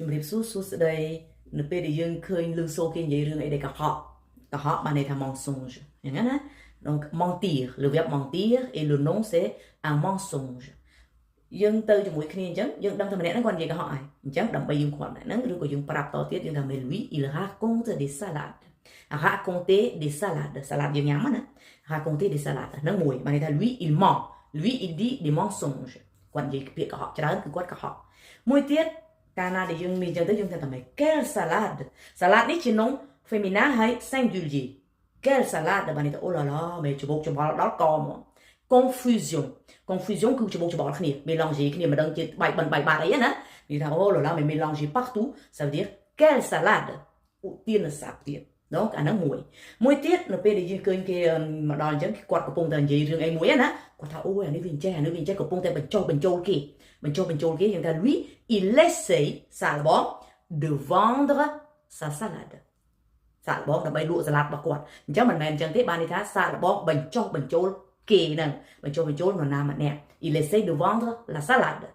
ជំរាបសួរសួស្តីនៅពេលដែលយើងឃើញលឺសូគេនិយាយរឿងអីដែលកុហកបានន័យថា mensonge យ៉ាងហ្នឹងណា donc mentir le verbe mentir et le nom c'est un mensonge យើងទៅជាមួយគ្នាអញ្ចឹងយើងដឹងថាម្នាក់ហ្នឹងគាត់និយាយកុហកហើយអញ្ចឹងដើម្បីយើងគាត់ហ្នឹងឬក៏យើងប្រាប់តទៀតយើងថា mais lui il raconte des salades raconter des salades salade យើងញ៉ាំណា raconter des salades ហ្នឹងមួយបានន័យថា lui il ment lui il dit des mensonges គាត់និយាយពាក្យកុហកច្រើនគឺគាត់កុហកមួយទៀតកាលណាដែលយើងមានអញ្ចឹងទៅយើងថាតែ quelle salade salade នេះជានំ féminin ហើយ singulier quelle salade បានន័យថាអូឡាឡាមេច្បុកច្បល់ដល់កមក confusion គឺច្បុកច្បល់គ្នា mélanger គ្នាមិនដឹងជាបាយបិណ្ឌបាយបាត់អីណានិយាយថាអូឡាឡាមេ mélanger partout ça veut dire quelle salade ឧទានសាប់ទៀត donc អាហ្នឹងមួយទៀតនៅពេលដែលយើងឃើញគេមកដល់អញ្ចឹងគាត់កំពុងតែនិយាយរឿងអីមួយណាគាត់ថាអូអានេះវាអញ្ចេះកំពុងតែបញ្ចុះបញ្ចូលគេយើងថា lui il essaye ça bon de vendre sa salade សាកល្បងដើម្បីលក់សាឡាត់របស់គាត់អញ្ចឹងមិនមែនអញ្ចឹងទេបានន័យថាសាកល្បងបញ្ចុះបញ្ចូលគេហ្នឹងបញ្ចូលនរណាម្នាក់ il essaye de vendre la salade